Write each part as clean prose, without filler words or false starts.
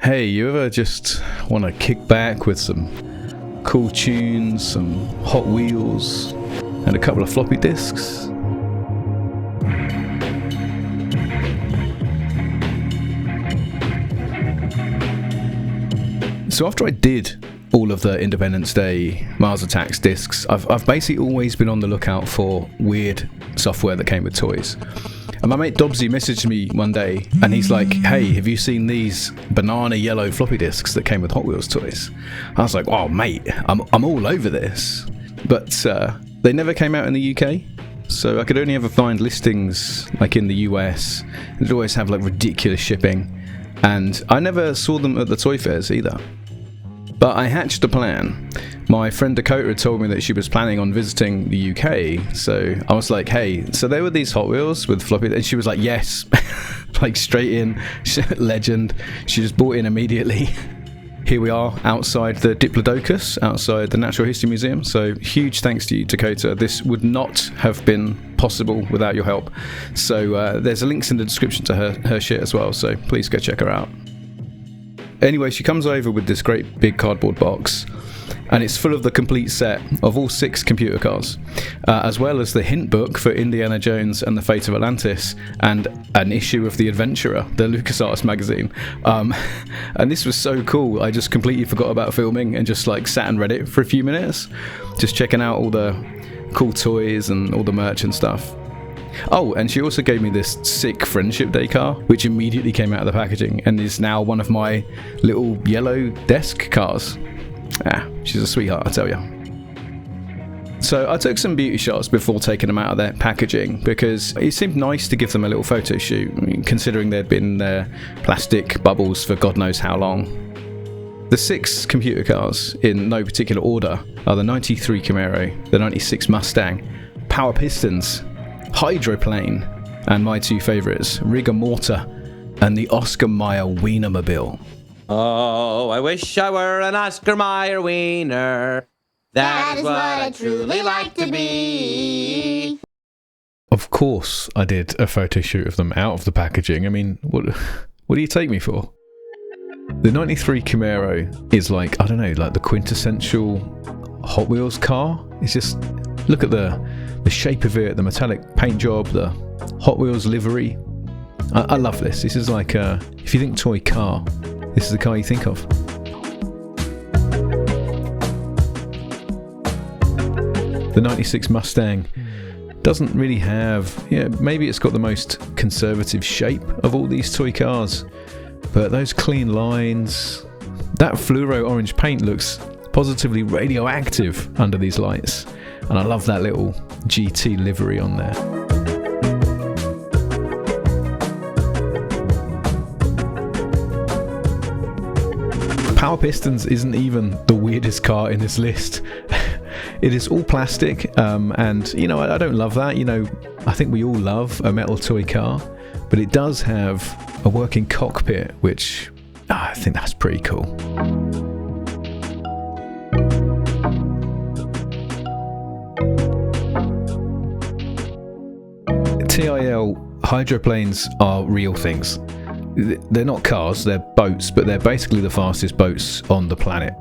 Hey, you ever just want to kick back with some cool tunes, some Hot Wheels, and a couple of floppy disks? So after I did all of the Independence Day Mars Attacks discs, I've basically always been on the lookout for weird software that came with toys. And my mate Dobbsie messaged me one day and he's like, hey, have you seen these banana yellow floppy disks that came with Hot Wheels toys? I was like, oh mate, I'm all over this. But they never came out in the UK, so I could only ever find listings like in the US. They'd always have like ridiculous shipping, and I never saw them at the toy fairs either. But I hatched a plan. My friend Dakota had told me that she was planning on visiting the UK, so I was like, hey, so there were these Hot Wheels with floppy, and she was like, yes, like straight in, legend. She just bought in immediately. Here we are outside the Diplodocus, outside the Natural History Museum, so huge thanks to you, Dakota. This would not have been possible without your help. So there's links in the description to her shit as well, so please go check her out. Anyway, she comes over with this great big cardboard box, and it's full of the complete set of all 6 computer cars, as well as the hint book for Indiana Jones and the Fate of Atlantis, and an issue of The Adventurer, the LucasArts magazine. And this was so cool, I just completely forgot about filming and just like sat and read it for a few minutes, just checking out all the cool toys and all the merch and stuff. Oh, and she also gave me this sick Friendship Day car, which immediately came out of the packaging and is now one of my little yellow desk cars. She's a sweetheart, I tell you. So I took some beauty shots before taking them out of their packaging because it seemed nice to give them a little photo shoot, considering they'd been in their plastic bubbles for God knows how long. The 6 computer cars, in no particular order, are the 93 Camaro, the 96 Mustang, Power Pistons, Hydroplane, and my 2 favourites, Rigor Mortar and the Oscar Mayer Wienermobile. Oh, I wish I were an Oscar Mayer wiener. That is what I truly like to be. Of course I did a photo shoot of them out of the packaging. I mean, what do you take me for? The 93 Camaro is like, I don't know, like the quintessential Hot Wheels car. It's just, look at the shape of it, the metallic paint job, the Hot Wheels livery. I love this. This is like, if you think toy car, this is the car you think of. The 96 Mustang doesn't really have, maybe it's got the most conservative shape of all these toy cars, but those clean lines, that fluoro orange paint looks positively radioactive under these lights, and I love that little GT livery on there. Power Pistons isn't even the weirdest car in this list. It is all plastic, and I don't love that. I think we all love a metal toy car, but it does have a working cockpit, which I think that's pretty cool. TIL, hydroplanes are real things. They're not cars, they're boats, but they're basically the fastest boats on the planet.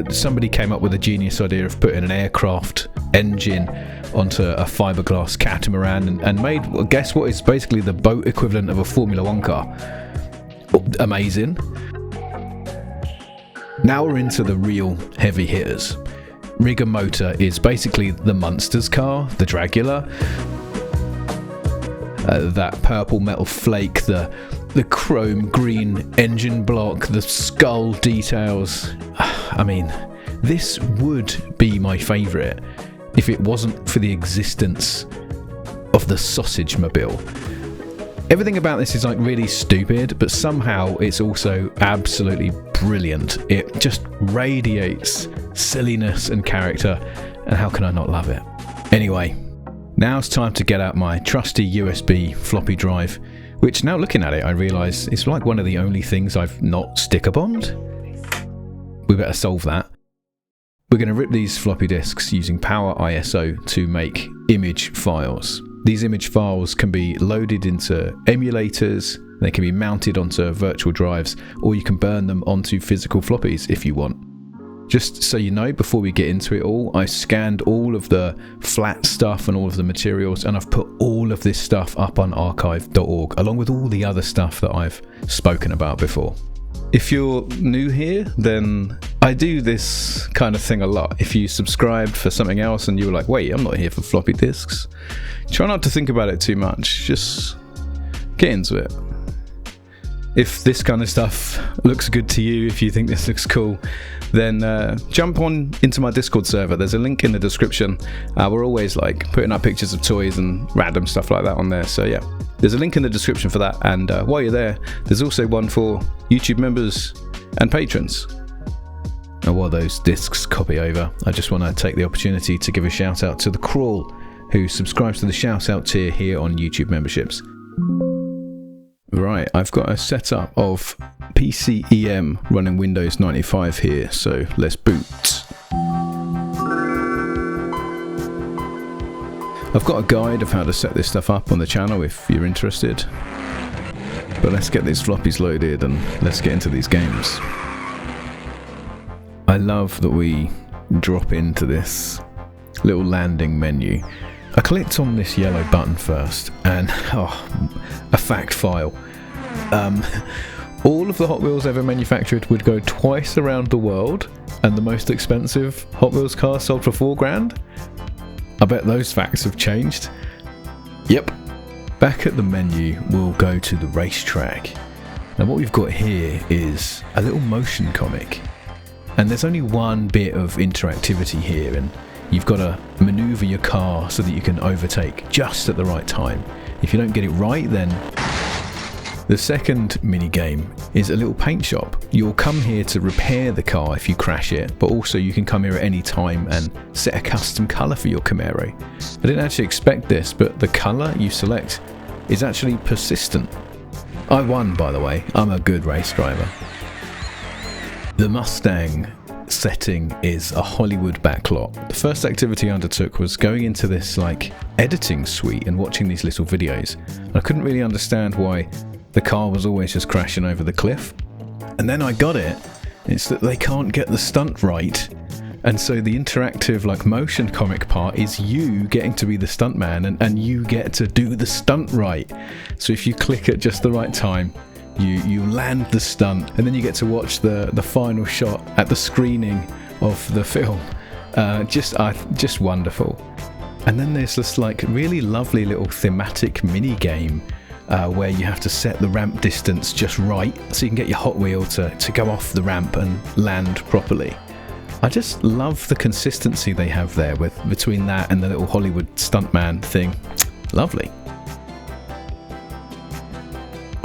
Somebody came up with a genius idea of putting an aircraft engine onto a fiberglass catamaran and made, well, guess what, is basically the boat equivalent of a Formula 1 car. Amazing. Now we're into the real heavy hitters. Rigor Motor is basically the Munsters car, the Dragula. That purple metal flake, the chrome green engine block, the skull details. I mean, this would be my favourite if it wasn't for the existence of the Sausage Mobile. Everything about this is like really stupid, but somehow it's also absolutely brilliant. It just radiates silliness and character, and how can I not love it? Anyway, now it's time to get out my trusty USB floppy drive, which now looking at it, I realise it's like one of the only things I've not sticker bombed. We better solve that. We're going to rip these floppy disks using Power ISO to make image files. These image files can be loaded into emulators, They can be mounted onto virtual drives, or you can burn them onto physical floppies if you want. Just so you know, before we get into it all, I scanned all of the flat stuff and all of the materials, and I've put all of this stuff up on archive.org, along with all the other stuff that I've spoken about before. If you're new here, then I do this kind of thing a lot. If you subscribed for something else and you were like, wait, I'm not here for floppy disks, try not to think about it too much. Just get into it. If this kind of stuff looks good to you, if you think this looks cool, then jump on into my Discord server. There's a link in the description. We're always like putting up pictures of toys and random stuff like that on there. So yeah, there's a link in the description for that. And while you're there, there's also one for YouTube members and patrons. And while those discs copy over, I just want to take the opportunity to give a shout out to the Crawl, who subscribes to the shout out tier here on YouTube memberships. Right, I've got a setup of PCEM running Windows 95 here, so let's boot. I've got a guide of how to set this stuff up on the channel if you're interested. But let's get these floppies loaded and let's get into these games. I love that we drop into this little landing menu. I clicked on this yellow button first, and a fact file. All of the Hot Wheels ever manufactured would go twice around the world, and the most expensive Hot Wheels car sold for $4,000. I bet those facts have changed. Yep. Back at the menu, we'll go to the racetrack. Now what we've got here is a little motion comic, and there's only one bit of interactivity here, and you've got to maneuver your car so that you can overtake just at the right time. If you don't get it right, then... The second mini game is a little paint shop. You'll come here to repair the car if you crash it, but also you can come here at any time and set a custom colour for your Camaro. I didn't actually expect this, but the colour you select is actually persistent. I won, by the way. I'm a good race driver. The Mustang setting is a Hollywood backlot. The first activity I undertook was going into this like editing suite and watching these little videos. I couldn't really understand why the car was always just crashing over the cliff. And then I got it. It's that they can't get the stunt right. And so the interactive like motion comic part is you getting to be the stuntman and you get to do the stunt right. So if you click at just the right time, you land the stunt, and then you get to watch the final shot at the screening of the film. Just wonderful. And then there's this like really lovely little thematic mini game where you have to set the ramp distance just right so you can get your Hot Wheel to go off the ramp and land properly. I just love the consistency they have there between that and the little Hollywood stuntman thing. Lovely.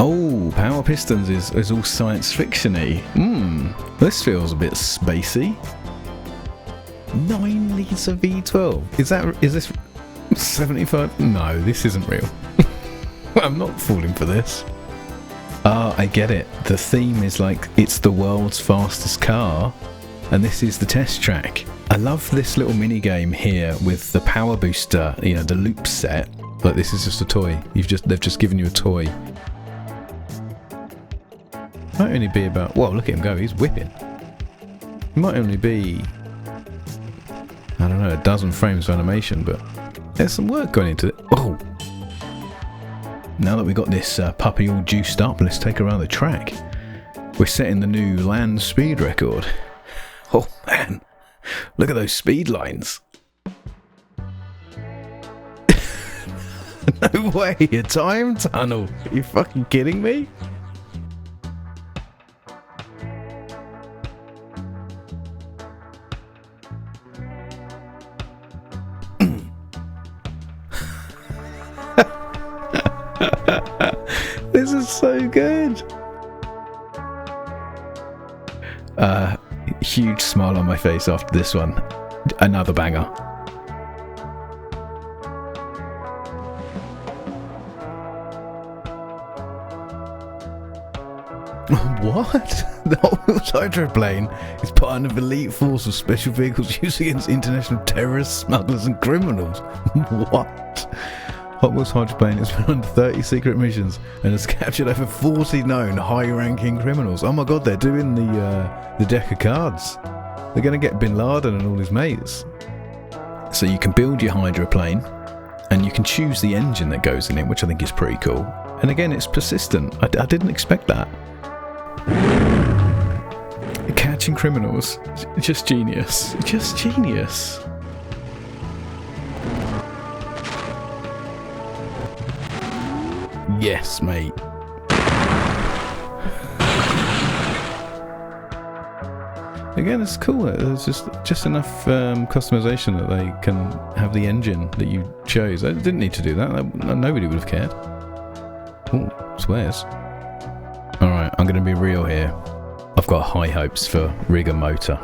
Oh, Power Pistons is all science fiction-y. This feels a bit spacey. 9 litre V12. Is this 75? No, this isn't real. I'm not falling for this. I get it. The theme is like, it's the world's fastest car, and this is the test track. I love this little mini game here with the power booster, you know, the loop set. But this is just a toy. They've just given you a toy. Might only be about... Whoa, look at him go. He's whipping. It might only be... I don't know, a dozen frames of animation, but there's some work going into it. Oh! Now that we've got this puppy all juiced up, let's take her around the track. We're setting the new land speed record. Oh man, look at those speed lines. No way, a time tunnel. Are you fucking kidding me? This is so good. Huge smile on my face after this one. Another banger. What? The Hot Wheels hydroplane is part of an elite force of special vehicles used against international terrorists, smugglers and criminals. What? Hot Wheels hydroplane has been on 30 secret missions and has captured over 40 known high-ranking criminals. Oh my god, they're doing the deck of cards. They're going to get Bin Laden and all his mates. So you can build your hydroplane, and you can choose the engine that goes in it, which I think is pretty cool. And again, it's persistent. I didn't expect that. Catching criminals, just genius. Just genius. Yes, mate. Again, it's cool. There's just enough customization that they can have the engine that you chose. They didn't need to do that. Nobody would have cared. Ooh, swears. Alright, I'm going to be real here. I've got high hopes for Rigger Motor.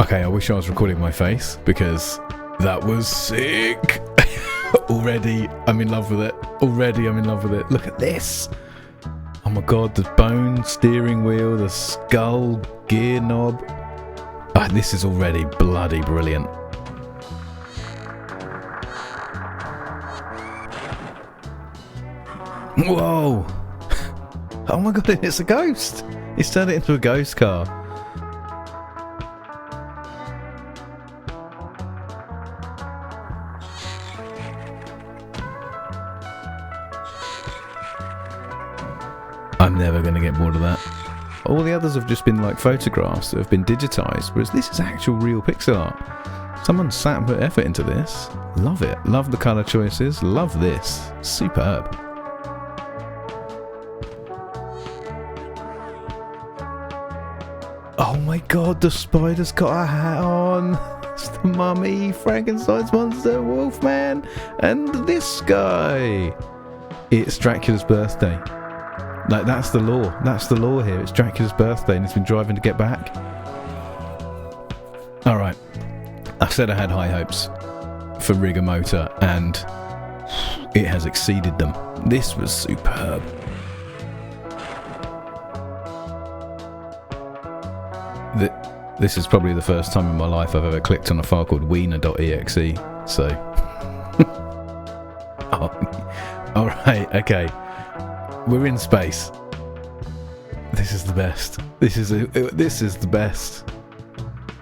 Okay, I wish I was recording my face because that was sick. Already, I'm in love with it. Look at this. Oh my god, the bone steering wheel, the skull gear knob. This is already bloody brilliant. Whoa. Oh my god, it's a ghost. It's turned it into a ghost car. I'm never going to get bored of that. All the others have just been like photographs that have been digitised, whereas this is actual real pixel art. Someone sat and put effort into this. Love it. Love the colour choices. Love this. Superb. Oh my god, the spider's got a hat on. It's the mummy, Frankenstein's monster, Wolfman, and this guy. It's Dracula's birthday. Like, that's the law. That's the law here. It's Dracula's birthday and he's been driving to get back. Alright. I said I had high hopes for Rigger Motor and it has exceeded them. This was superb. This is probably the first time in my life I've ever clicked on a file called wiener.exe. So... oh. Alright, okay. We're in space. This is the best. This is the best.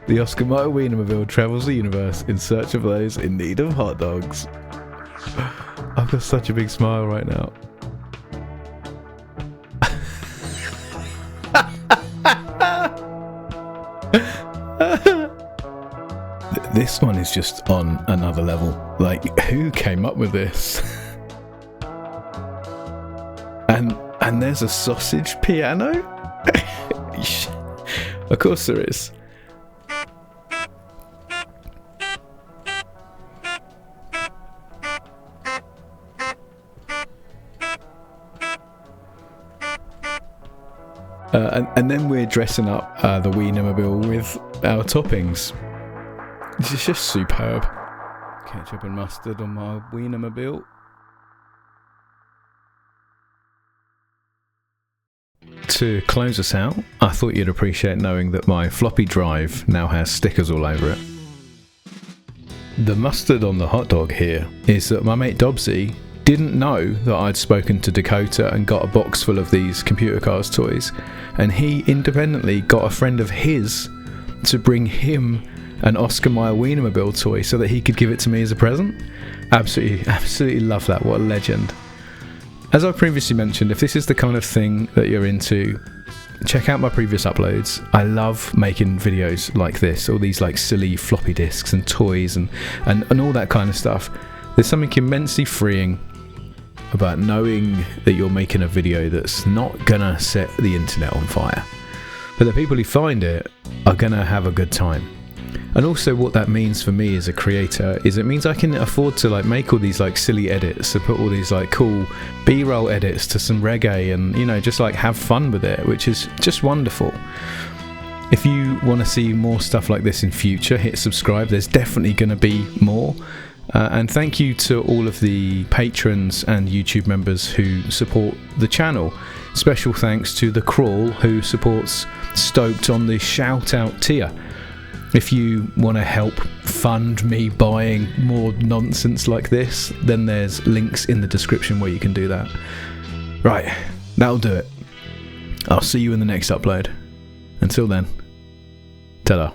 The Oscar Mayer Wienermobile travels the universe in search of those in need of hot dogs. I've got such a big smile right now. This one is just on another level. Like, who came up with this? And there's a sausage piano? Of course there is. And then we're dressing up the Wienermobile with our toppings. This is just superb. Ketchup and mustard on my Wienermobile. To close us out, I thought you'd appreciate knowing that my floppy drive now has stickers all over it. The mustard on the hot dog here is that my mate Dobbsie didn't know that I'd spoken to Dakota and got a box full of these computer cars toys, and he independently got a friend of his to bring him an Oscar Mayer Wienermobile toy so that he could give it to me as a present. Absolutely love that. What a legend. As I previously mentioned, if this is the kind of thing that you're into, check out my previous uploads. I love making videos like this, all these like silly floppy disks and toys and all that kind of stuff. There's something immensely freeing about knowing that you're making a video that's not gonna set the internet on fire, but the people who find it are gonna have a good time. And also what that means for me as a creator is it means I can afford to like make all these like silly edits, to put all these like cool B-roll edits to some reggae and, you know, just like have fun with it, which is just wonderful. If you want to see more stuff like this in future, hit subscribe. There's definitely going to be more. And thank you to all of the patrons and YouTube members who support the channel. Special thanks to The Crawl, who supports Stoked on the shout out tier. If you want to help fund me buying more nonsense like this, then there's links in the description where you can do that. Right, that'll do it. I'll see you in the next upload. Until then, ta-da.